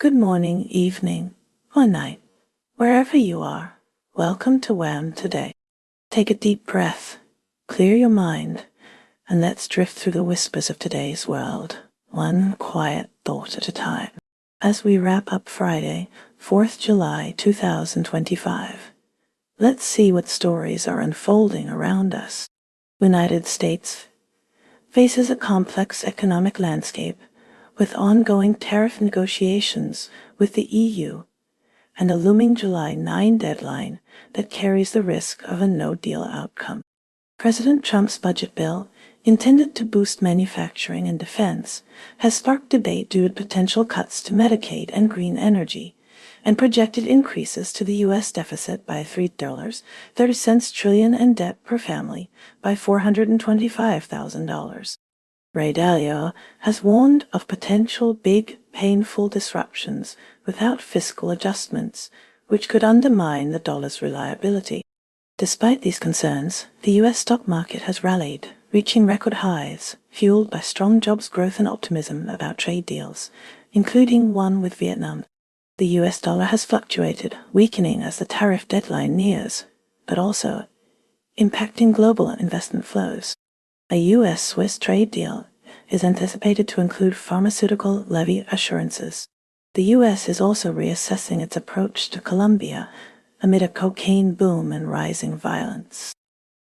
Good morning, evening, or night, wherever you are. Welcome to WHAM today. Take a deep breath, clear your mind, and let's drift through the whispers of today's world, one quiet thought at a time. As we wrap up Friday, 4th July 2025, let's see what stories are unfolding around us. The United States faces a complex economic landscape with ongoing tariff negotiations with the EU and a looming July 9 deadline that carries the risk of a no-deal outcome. President Trump's budget bill, intended to boost manufacturing and defense, has sparked debate due to potential cuts to Medicaid and green energy, and projected increases to the U.S. deficit by $3.30 trillion and debt per family by $425,000. Ray Dalio has warned of potential big, painful disruptions without fiscal adjustments, which could undermine the dollar's reliability. Despite these concerns, the U.S. stock market has rallied, reaching record highs, fueled by strong jobs growth and optimism about trade deals, including one with Vietnam. The U.S. dollar has fluctuated, weakening as the tariff deadline nears, but also impacting global investment flows. A U.S.-Swiss trade deal is anticipated to include pharmaceutical levy assurances. The U.S. is also reassessing its approach to Colombia amid a cocaine boom and rising violence.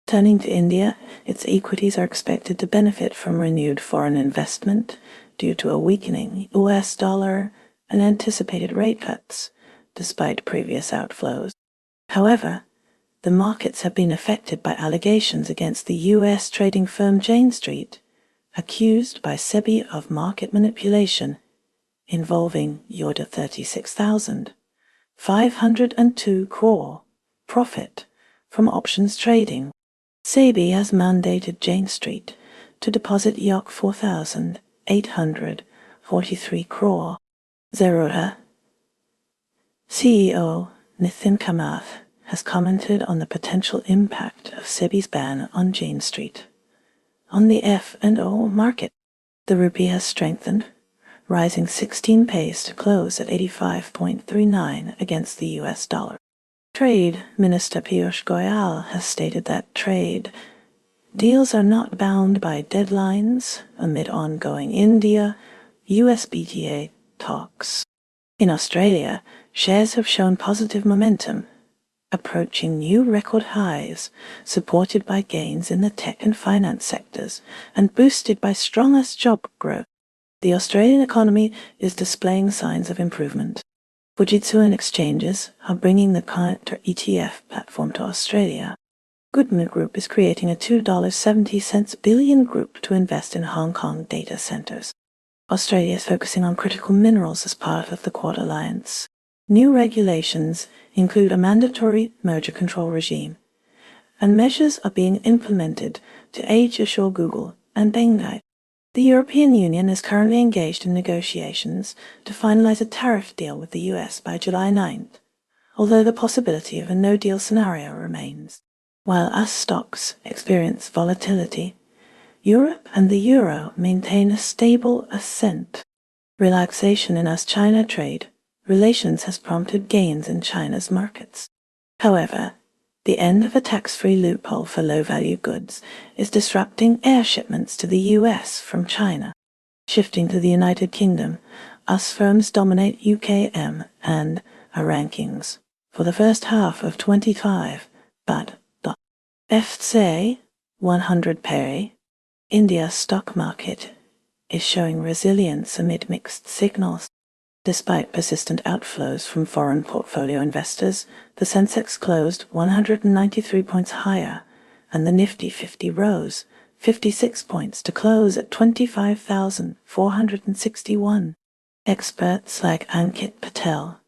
Turning to India, its equities are expected to benefit from renewed foreign investment due to a weakening U.S. dollar and anticipated rate cuts, despite previous outflows. However, the markets have been affected by allegations against the U.S. trading firm Jane Street, accused by SEBI of market manipulation involving $36,502 crore profit from options trading. SEBI has mandated Jane Street to deposit 4,843 crore. Zerodha CEO Nitin Kamath has commented on the potential impact of SEBI's ban on Jane Street on the F&O market. The rupee has strengthened, rising 16 pace to close at 85.39 against the US dollar. Trade Minister Piyush Goyal has stated that trade deals are not bound by deadlines amid ongoing India-US BTA talks. In Australia, shares have shown positive momentum, approaching new record highs, supported by gains in the tech and finance sectors and boosted by strongest job growth. The Australian economy is displaying signs of improvement. Fujitsu and exchanges are bringing the counter ETF platform to Australia. Goodman Group is creating a $2.70 billion group to invest in Hong Kong data centers. Australia is focusing on critical minerals as part of the Quad Alliance. New regulations include a mandatory merger control regime, and measures are being implemented to age-assure Google and Bangai. The European Union is currently engaged in negotiations to finalize a tariff deal with the US by July 9th, although the possibility of a no-deal scenario remains. While US stocks experience volatility, Europe and the euro maintain a stable ascent. Relaxation in US-China trade relations has prompted gains in China's markets. However, the end of a tax-free loophole for low-value goods is disrupting air shipments to the US from China. Shifting to the United Kingdom, US firms dominate UKM and our rankings for the first half of 25, but FTSE 100 pairing, India's stock market is showing resilience amid mixed signals. Despite persistent outflows from foreign portfolio investors, the Sensex closed 193 points higher, and the Nifty 50 rose 56 points to close at 25,461. Experts like Ankit Patel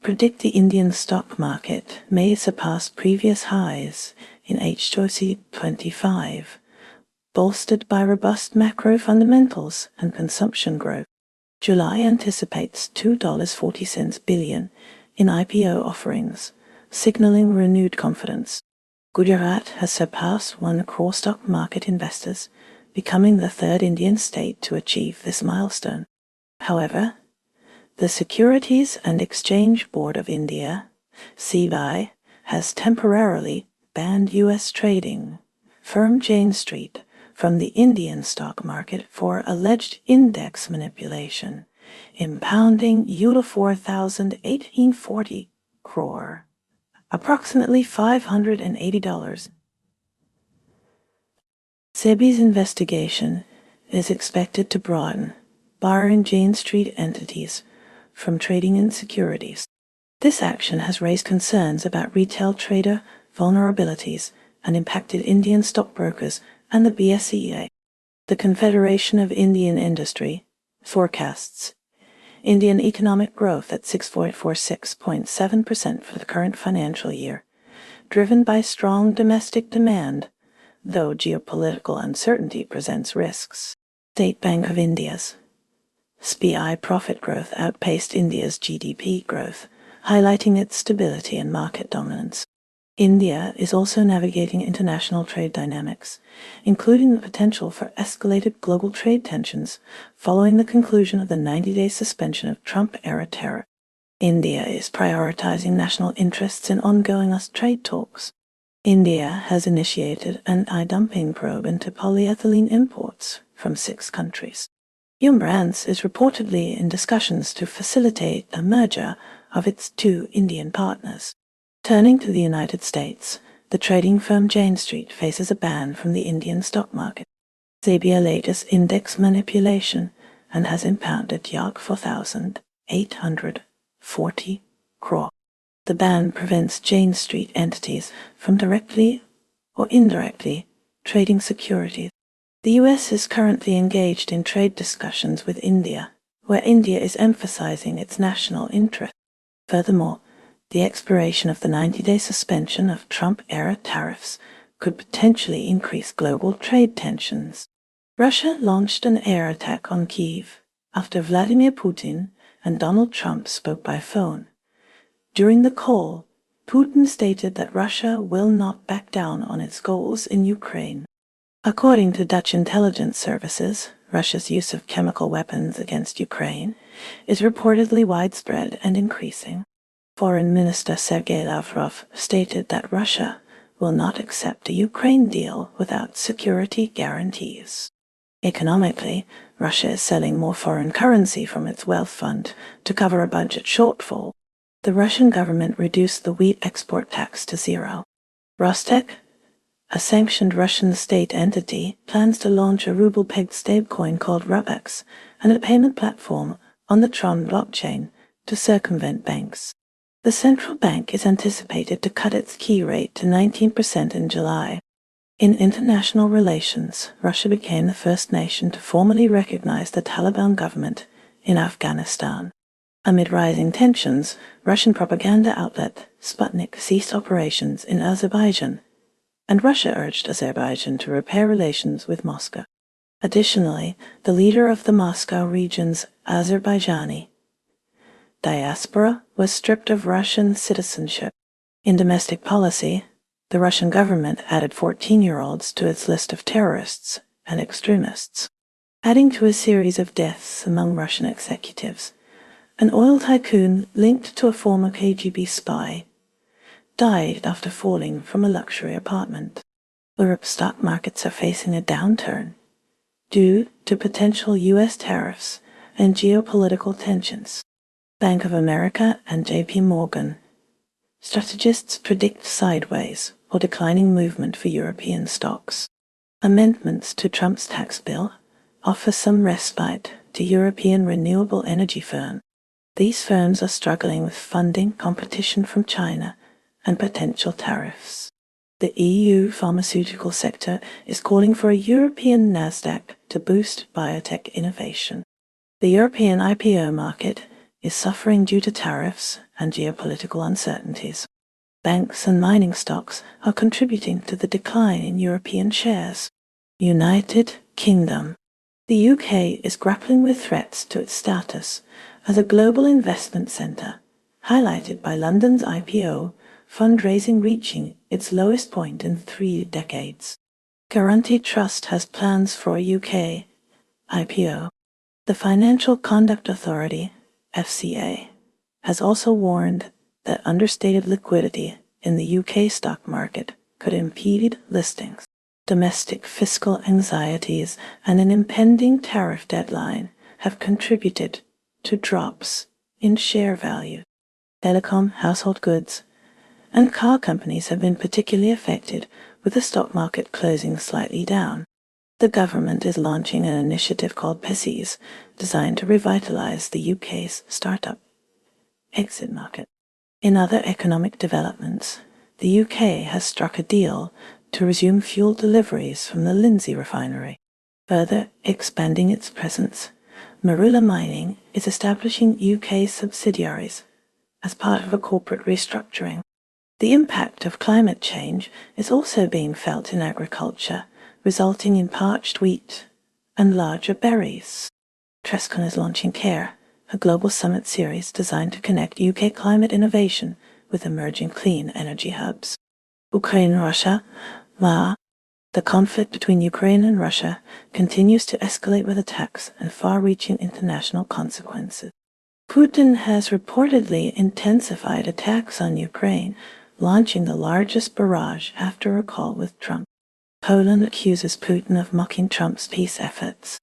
predict the Indian stock market may surpass previous highs in H2 25, bolstered by robust macro fundamentals and consumption growth. July anticipates $2.40 billion in IPO offerings, signaling renewed confidence. Gujarat has surpassed 1 crore stock market investors, becoming the third Indian state to achieve this milestone. However, The Securities and Exchange Board of India, SEBI, has temporarily banned U.S. trading firm Jane Street from the Indian stock market for alleged index manipulation, impounding $4,1840 crore, approximately $580. SEBI's investigation is expected to broaden, barring Jane Street entities from trading in securities. This action has raised concerns about retail trader vulnerabilities and impacted Indian stockbrokers and the BSEA. The Confederation of Indian Industry forecasts Indian economic growth at 6.47% for the current financial year, driven by strong domestic demand, though geopolitical uncertainty presents risks. State Bank of India's SEBI profit growth outpaced India's GDP growth, highlighting its stability and market dominance. India is also navigating international trade dynamics, including the potential for escalated global trade tensions following the conclusion of the 90-day suspension of Trump-era tariffs. India is prioritizing national interests in ongoing trade talks. India has initiated an anti-dumping probe into polyethylene imports from 6 countries. WHAM Brands is reportedly in discussions to facilitate a merger of its 2 Indian partners. Turning to the United States, the trading firm Jane Street faces a ban from the Indian stock market. SEBI alleges index manipulation and has impounded Yak 4,840 crore. The ban prevents Jane Street entities from directly or indirectly trading securities. The U.S. is currently engaged in trade discussions with India, where India is emphasizing its national interest. Furthermore, the expiration of the 90-day suspension of Trump-era tariffs could potentially increase global trade tensions. Russia launched an air attack on Kyiv after Vladimir Putin and Donald Trump spoke by phone. During the call, Putin stated that Russia will not back down on its goals in Ukraine. According to Dutch intelligence services, Russia's use of chemical weapons against Ukraine is reportedly widespread and increasing. Foreign Minister Sergei Lavrov stated that Russia will not accept a Ukraine deal without security guarantees. Economically, Russia is selling more foreign currency from its wealth fund to cover a budget shortfall. The Russian government reduced the wheat export tax to 0. Rostec, a sanctioned Russian state entity, plans to launch a ruble-pegged stablecoin called Rubex and a payment platform on the Tron blockchain to circumvent banks. The central bank is anticipated to cut its key rate to 19% in July. In international relations, Russia became the first nation to formally recognize the Taliban government in Afghanistan. Amid rising tensions, Russian propaganda outlet Sputnik ceased operations in Azerbaijan, and Russia urged Azerbaijan to repair relations with Moscow. Additionally, the leader of the Moscow region's Azerbaijani diaspora was stripped of Russian citizenship. In domestic policy, the Russian government added 14-year-olds to its list of terrorists and extremists, adding to a series of deaths among Russian executives. An oil tycoon linked to a former KGB spy died after falling from a luxury apartment. Europe's stock markets are facing a downturn due to potential U.S. tariffs and geopolitical tensions. Bank of America and JP Morgan strategists predict sideways or declining movement for European stocks. Amendments to Trump's tax bill offer some respite to European renewable energy firms. These firms are struggling with funding, competition from China, and potential tariffs. The EU pharmaceutical sector is calling for a European Nasdaq to boost biotech innovation. The European IPO market is suffering due to tariffs and geopolitical uncertainties. Banks and mining stocks are contributing to the decline in European shares. United Kingdom. The UK is grappling with threats to its status as a global investment centre, highlighted by London's IPO fundraising reaching its lowest point in 3 decades. Guaranty Trust has plans for a UK IPO. The Financial Conduct Authority, FCA, has also warned that understated liquidity in the UK stock market could impede listings. Domestic fiscal anxieties and an impending tariff deadline have contributed to drops in share value. Telecom, household goods, and car companies have been particularly affected, with the stock market closing slightly down. The government is launching an initiative called PESES, designed to revitalize the UK's startup exit market. In other economic developments, the UK has struck a deal to resume fuel deliveries from the Lindsey refinery. Further expanding its presence, Marula Mining is establishing UK subsidiaries as part of a corporate restructuring. The impact of climate change is also being felt in agriculture, resulting in parched wheat and larger berries. Trescon is launching CARE, a global summit series designed to connect UK climate innovation with emerging clean energy hubs. Ukraine-Russia, WHAM. The conflict between Ukraine and Russia continues to escalate with attacks and far-reaching international consequences. Putin has reportedly intensified attacks on Ukraine, launching the largest barrage after a call with Trump. Poland accuses Putin of mocking Trump's peace efforts.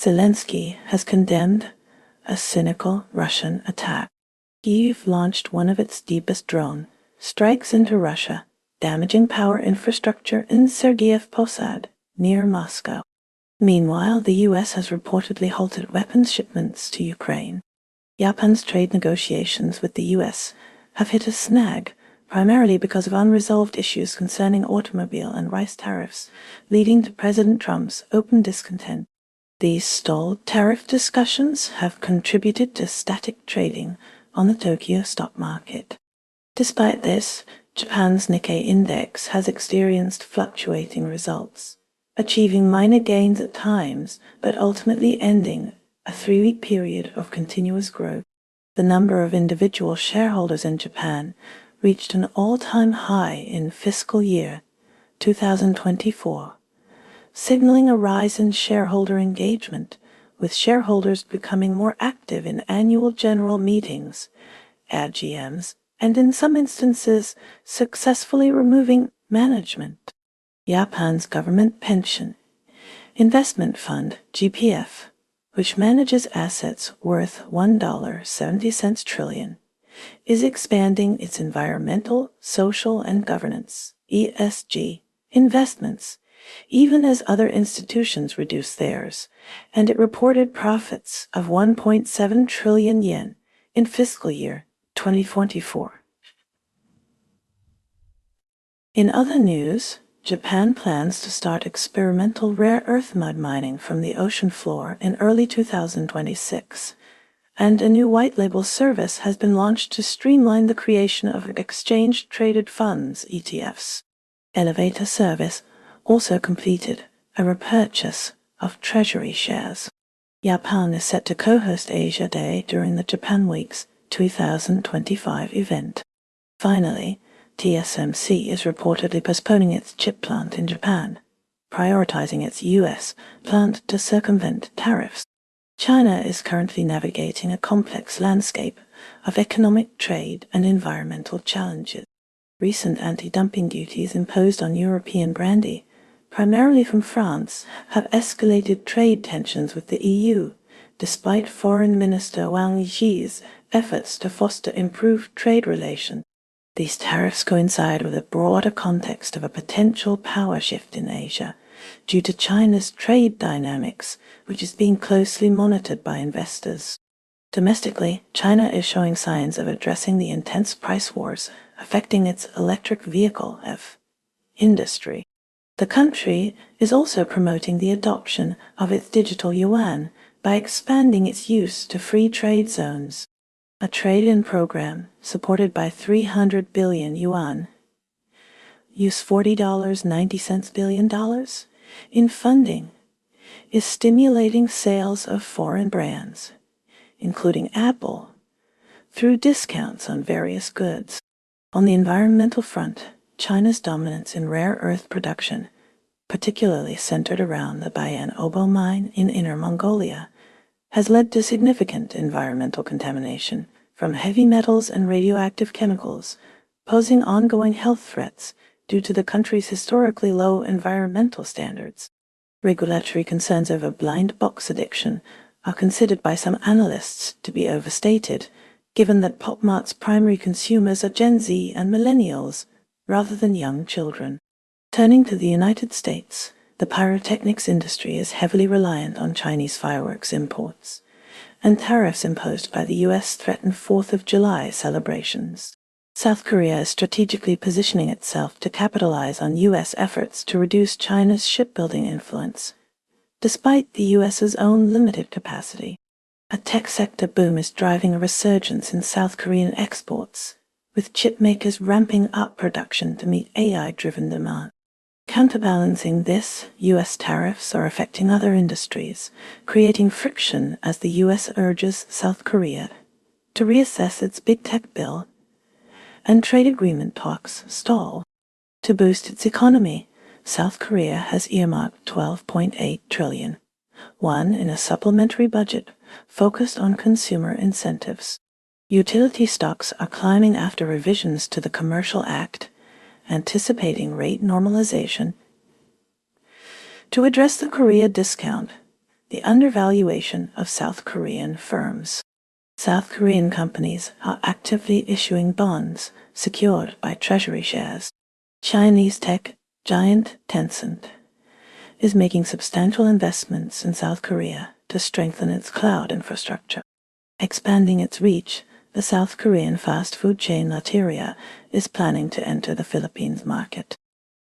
Zelensky has condemned a cynical Russian attack. Kyiv launched one of its deepest drone strikes into Russia, damaging power infrastructure in Sergiev Posad, near Moscow. Meanwhile, the U.S. has reportedly halted weapons shipments to Ukraine. Japan's trade negotiations with the U.S. have hit a snag, primarily because of unresolved issues concerning automobile and rice tariffs, leading to President Trump's open discontent. These stalled tariff discussions have contributed to static trading on the Tokyo stock market. Despite this, Japan's Nikkei index has experienced fluctuating results, achieving minor gains at times, but ultimately ending a 3-week period of continuous growth. The number of individual shareholders in Japan reached an all-time high in fiscal year 2024, signaling a rise in shareholder engagement, with shareholders becoming more active in annual general meetings, AGMs, and in some instances successfully removing management. Japan's government pension investment fund, GPF, which manages assets worth $1.70 trillion, is expanding its environmental, social, and governance (ESG) investments, even as other institutions reduce theirs, and it reported profits of 1.7 trillion yen in fiscal year 2024. In other news, Japan plans to start experimental rare earth mud mining from the ocean floor in early 2026, and a new white label service has been launched to streamline the creation of exchange-traded funds (ETFs). Elevator Service also completed a repurchase of treasury shares. Japan is set to co-host Asia Day during the Japan Week's 2025 event. Finally, TSMC is reportedly postponing its chip plant in Japan, prioritizing its U.S. plant to circumvent tariffs. China is currently navigating a complex landscape of economic, trade, and environmental challenges. Recent anti-dumping duties imposed on European brandy, primarily from France, have escalated trade tensions with the EU, despite Foreign Minister Wang Yi's efforts to foster improved trade relations. These tariffs coincide with a broader context of a potential power shift in Asia due to China's trade dynamics, which is being closely monitored by investors. Domestically, China is showing signs of addressing the intense price wars affecting its electric vehicle industry. The country is also promoting the adoption of its digital yuan by expanding its use to free trade zones. A trade-in program supported by 300 billion yuan, $40.90 billion, in funding is stimulating sales of foreign brands, including Apple, through discounts on various goods. On the environmental front, China's dominance in rare earth production, particularly centered around the Bayan Obo mine in Inner Mongolia, has led to significant environmental contamination from heavy metals and radioactive chemicals, posing ongoing health threats due to the country's historically low environmental standards. Regulatory concerns over blind box addiction are considered by some analysts to be overstated, given that Pop Mart's primary consumers are Gen Z and millennials, rather than young children. Turning to the United States, the pyrotechnics industry is heavily reliant on Chinese fireworks imports, and tariffs imposed by the U.S. threaten 4th of July celebrations. South Korea is strategically positioning itself to capitalize on U.S. efforts to reduce China's shipbuilding influence, despite the U.S.'s own limited capacity. A tech sector boom is driving a resurgence in South Korean exports, with chip makers ramping up production to meet AI-driven demand. Counterbalancing this, U.S. tariffs are affecting other industries, creating friction as the U.S. urges South Korea to reassess its big tech bill, and trade agreement talks stall. To boost its economy, South Korea has earmarked $12.8 trillion in a supplementary budget focused on consumer incentives. Utility stocks are climbing after revisions to the Commercial Act, anticipating rate normalization. To address the Korea discount, the undervaluation of South Korean firms. South Korean companies are actively issuing bonds secured by treasury shares. Chinese tech giant Tencent is making substantial investments in South Korea to strengthen its cloud infrastructure. Expanding its reach, the South Korean fast food chain Latteria is planning to enter the Philippines market.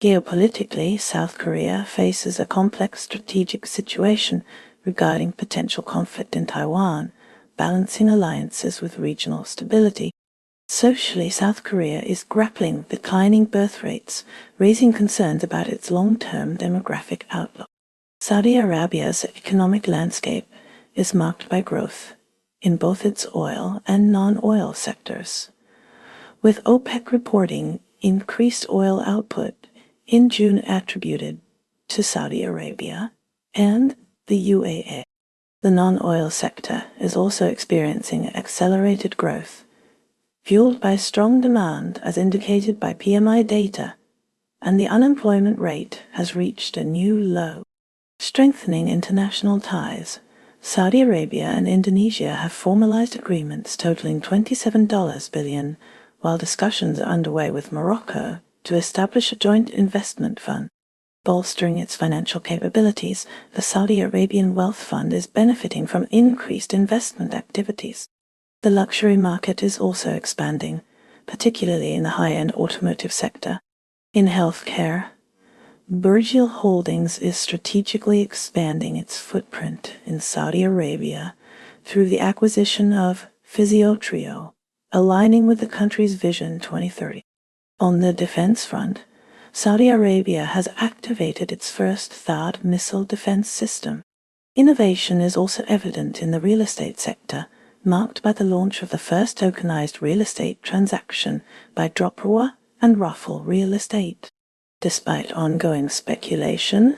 Geopolitically, South Korea faces a complex strategic situation regarding potential conflict in Taiwan, balancing alliances with regional stability. Socially, South Korea is grappling with declining birth rates, raising concerns about its long-term demographic outlook. Saudi Arabia's economic landscape is marked by growth in both its oil and non-oil sectors, with OPEC reporting increased oil output in June attributed to Saudi Arabia and the UAE. The non-oil sector is also experiencing accelerated growth, fueled by strong demand as indicated by PMI data, and the unemployment rate has reached a new low. Strengthening international ties, Saudi Arabia and Indonesia have formalized agreements totaling $27 billion, while discussions are underway with Morocco to establish a joint investment fund. Bolstering its financial capabilities, the Saudi Arabian Wealth Fund is benefiting from increased investment activities. The luxury market is also expanding, particularly in the high-end automotive sector. In healthcare, Burjeel Holdings is strategically expanding its footprint in Saudi Arabia through the acquisition of Physiotrio, aligning with the country's Vision 2030. On the defense front, Saudi Arabia has activated its first THAAD missile defense system. Innovation is also evident in the real estate sector, marked by the launch of the first tokenized real estate transaction by Dropua and Raffle Real Estate. Despite ongoing speculation,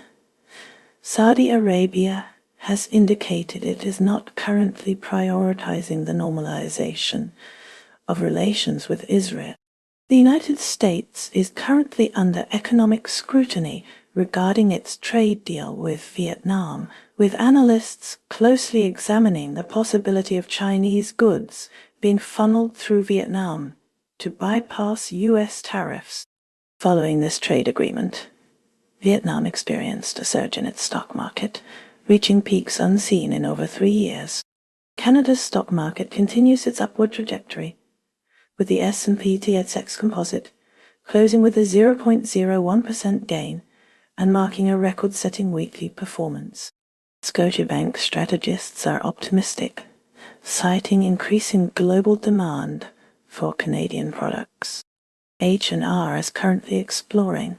Saudi Arabia has indicated it is not currently prioritizing the normalization of relations with Israel. The United States is currently under economic scrutiny regarding its trade deal with Vietnam, with analysts closely examining the possibility of Chinese goods being funneled through Vietnam to bypass U.S. tariffs. Following this trade agreement, Vietnam experienced a surge in its stock market, reaching peaks unseen in over 3 years. Canada's stock market continues its upward trajectory, with the S&P TSX Composite closing with a 0.01% gain and marking a record-setting weekly performance. Scotiabank strategists are optimistic, citing increasing global demand for Canadian products. H&R is currently exploring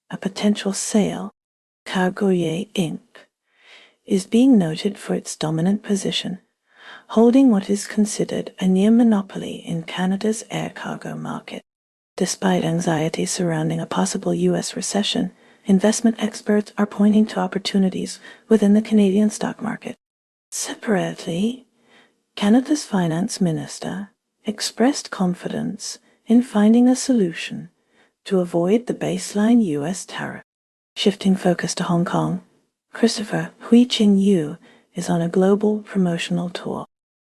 a potential sale. Cargoyer Inc. is being noted for its dominant position, holding what is considered a near monopoly in Canada's air cargo market. Despite anxiety surrounding a possible U.S. recession, investment experts are pointing to opportunities within the Canadian stock market. Separately, Canada's finance minister expressed confidence in finding a solution to avoid the baseline U.S. tariff. Shifting focus to Hong Kong, Christopher Hui-Ching-Yu is on a global promotional tour.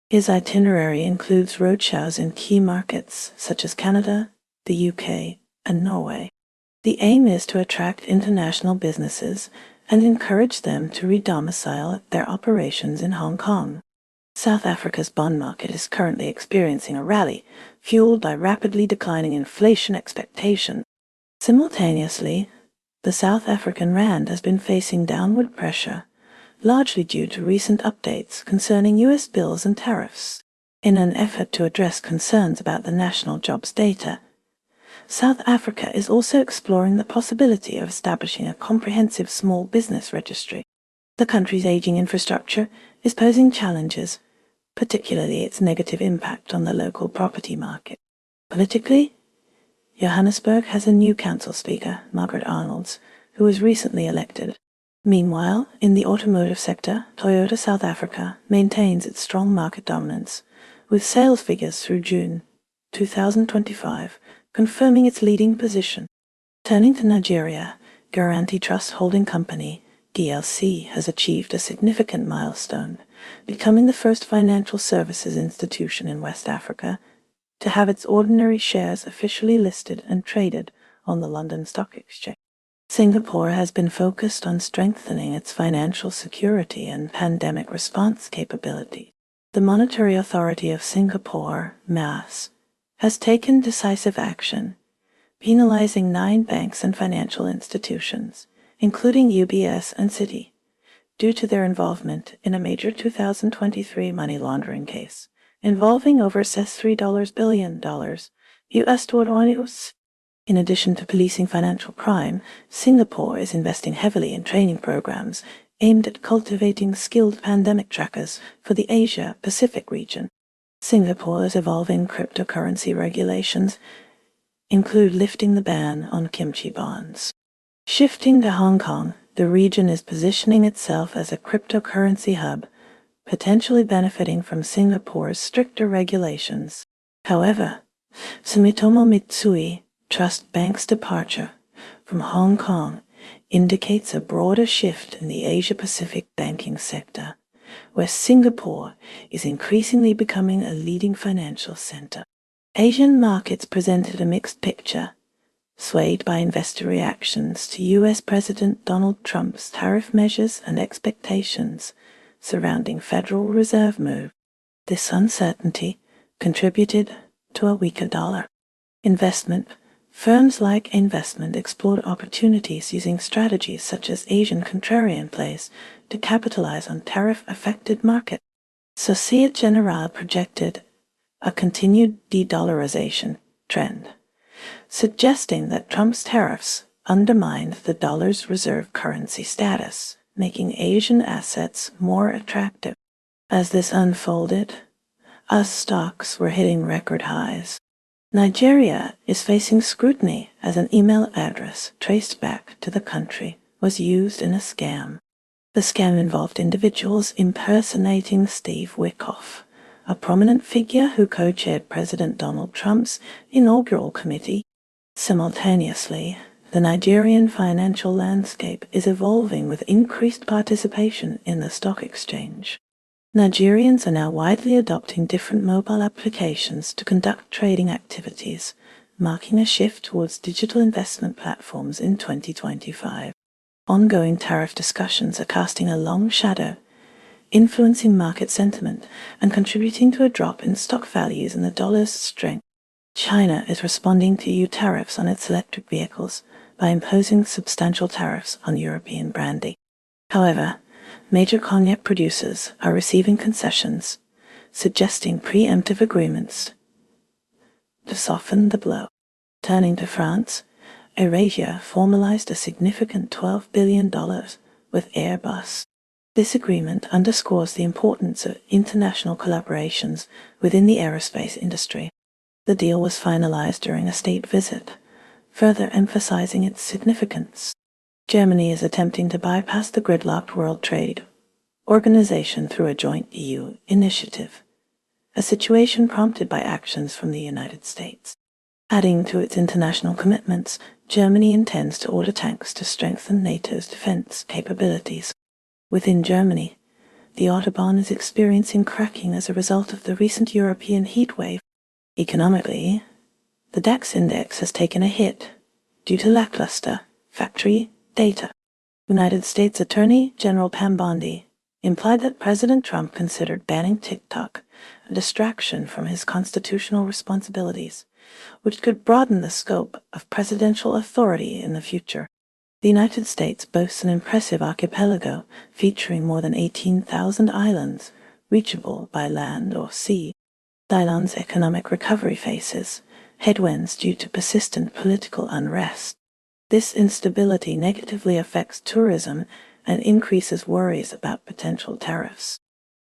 His itinerary includes roadshows in key markets such as Canada, the UK, and Norway. The aim is to attract international businesses and encourage them to redomicile their operations in Hong Kong. South Africa's bond market is currently experiencing a rally, fueled by rapidly declining inflation expectations. Simultaneously, the South African rand has been facing downward pressure, largely due to recent updates concerning U.S. bills and tariffs. In an effort to address concerns about the national jobs data, South Africa is also exploring the possibility of establishing a comprehensive small business registry. The country's aging infrastructure is posing challenges, particularly its negative impact on the local property market. Politically, Johannesburg has a new council speaker, Margaret Arnolds, who was recently elected. Meanwhile, in the automotive sector, Toyota South Africa maintains its strong market dominance, with sales figures through June 2025 confirming its leading position. Turning to Nigeria, Guaranty Trust Holding Company, GLC, has achieved a significant milestone, becoming the first financial services institution in West Africa to have its ordinary shares officially listed and traded on the London Stock Exchange. Singapore has been focused on strengthening its financial security and pandemic response capability. The Monetary Authority of Singapore, MAS, has taken decisive action, penalizing 9 banks and financial institutions, including UBS and Citi, due to their involvement in a major 2023 money laundering case involving over $3 billion US dollars. In addition to policing financial crime, Singapore is investing heavily in training programs aimed at cultivating skilled pandemic trackers for the Asia-Pacific region. Singapore's evolving cryptocurrency regulations include lifting the ban on kimchi bonds. Shifting to Hong Kong, the region is positioning itself as a cryptocurrency hub, potentially benefiting from Singapore's stricter regulations. However, Sumitomo Mitsui Trust Bank's departure from Hong Kong indicates a broader shift in the Asia-Pacific banking sector, where Singapore is increasingly becoming a leading financial center. Asian markets presented a mixed picture, swayed by investor reactions to U.S. President Donald Trump's tariff measures and expectations surrounding Federal Reserve move. This uncertainty contributed to a weaker dollar. Investment firms like Investment explored opportunities using strategies such as Asian contrarian plays to capitalize on tariff-affected markets. Societe Generale projected a continued de-dollarization trend, suggesting that Trump's tariffs undermined the dollar's reserve currency status, making Asian assets more attractive. As this unfolded, US stocks were hitting record highs. Nigeria is facing scrutiny as an email address traced back to the country was used in a scam. The scam involved individuals impersonating Steve Wickoff, a prominent figure who co-chaired President Donald Trump's inaugural committee. Simultaneously, the Nigerian financial landscape is evolving with increased participation in the stock exchange. Nigerians are now widely adopting different mobile applications to conduct trading activities, marking a shift towards digital investment platforms in 2025. Ongoing tariff discussions are casting a long shadow, influencing market sentiment and contributing to a drop in stock values and the dollar's strength. China is responding to EU tariffs on its electric vehicles by imposing substantial tariffs on European brandy. However, major cognac producers are receiving concessions, suggesting preemptive agreements to soften the blow. Turning to France, Eurasia formalized a significant $12 billion with Airbus. This agreement underscores the importance of international collaborations within the aerospace industry. The deal was finalized during a state visit, further emphasizing its significance. Germany is attempting to bypass the gridlocked world trade organization through a joint EU initiative, a situation prompted by actions from the United States. Adding to its international commitments, Germany intends to order tanks to strengthen NATO's defense capabilities. Within Germany, the Autobahn is experiencing cracking as a result of the recent European heatwave. Economically, the DAX index has taken a hit due to lackluster factory data. United States Attorney General Pam Bondi implied that President Trump considered banning TikTok a distraction from his constitutional responsibilities, which could broaden the scope of presidential authority in the future. The United States boasts an impressive archipelago featuring more than 18,000 islands, reachable by land or sea. Thailand's economic recovery faces headwinds due to persistent political unrest. This instability negatively affects tourism and increases worries about potential tariffs.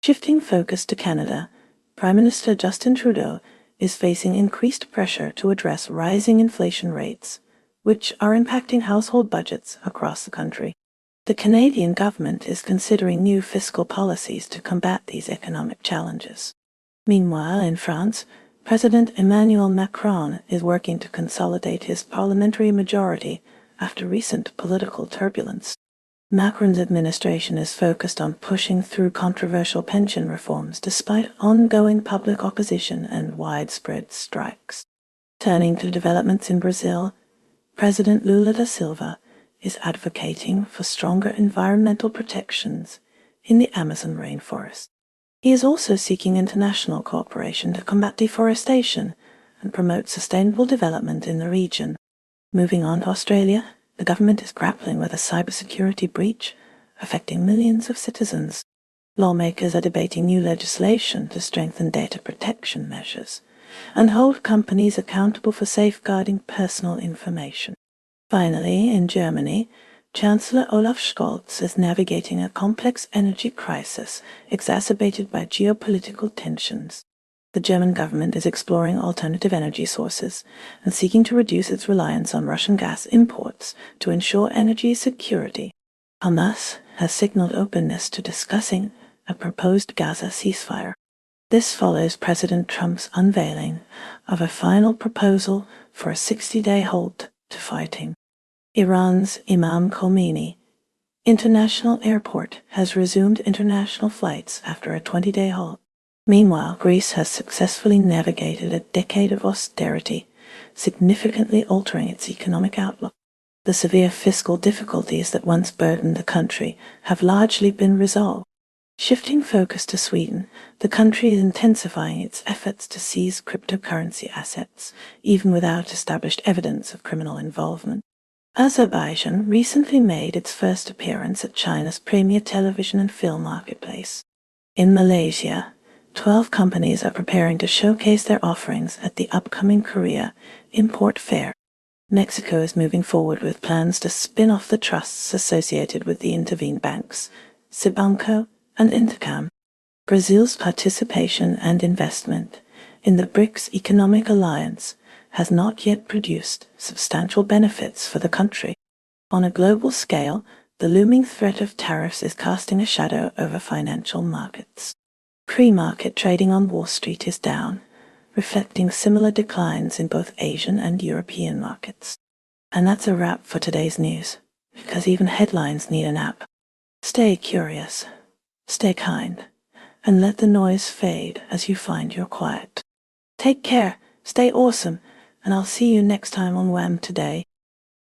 Shifting focus to Canada, Prime Minister Justin Trudeau is facing increased pressure to address rising inflation rates, which are impacting household budgets across the country. The Canadian government is considering new fiscal policies to combat these economic challenges. Meanwhile, in France, President Emmanuel Macron is working to consolidate his parliamentary majority after recent political turbulence. Macron's administration is focused on pushing through controversial pension reforms despite ongoing public opposition and widespread strikes. Turning to developments in Brazil, President Lula da Silva is advocating for stronger environmental protections in the Amazon rainforest. He is also seeking international cooperation to combat deforestation and promote sustainable development in the region. Moving on to Australia, the government is grappling with a cybersecurity breach affecting millions of citizens. Lawmakers are debating new legislation to strengthen data protection measures and hold companies accountable for safeguarding personal information. Finally, in Germany, Chancellor Olaf Scholz is navigating a complex energy crisis exacerbated by geopolitical tensions. The German government is exploring alternative energy sources and seeking to reduce its reliance on Russian gas imports to ensure energy security. Hamas has signaled openness to discussing a proposed Gaza ceasefire. This follows President Trump's unveiling of a final proposal for a 60-day halt to fighting. Iran's Imam Khomeini International Airport has resumed international flights after a 20-day halt. Meanwhile, Greece has successfully navigated a decade of austerity, significantly altering its economic outlook. The severe fiscal difficulties that once burdened the country have largely been resolved. Shifting focus to Sweden, the country is intensifying its efforts to seize cryptocurrency assets, even without established evidence of criminal involvement. Azerbaijan recently made its first appearance at China's premier television and film marketplace. In Malaysia, 12 companies are preparing to showcase their offerings at the upcoming Korea Import Fair. Mexico is moving forward with plans to spin off the trusts associated with the intervened banks, Cibanco and Intercam. Brazil's participation and investment in the BRICS Economic Alliance has not yet produced substantial benefits for the country. On a global scale, the looming threat of tariffs is casting a shadow over financial markets. Pre-market trading on Wall Street is down, reflecting similar declines in both Asian and European markets. And that's a wrap for today's news, because even headlines need a nap. Stay curious, stay kind, and let the noise fade as you find your quiet. Take care, stay awesome, and I'll see you next time on WHAM Today.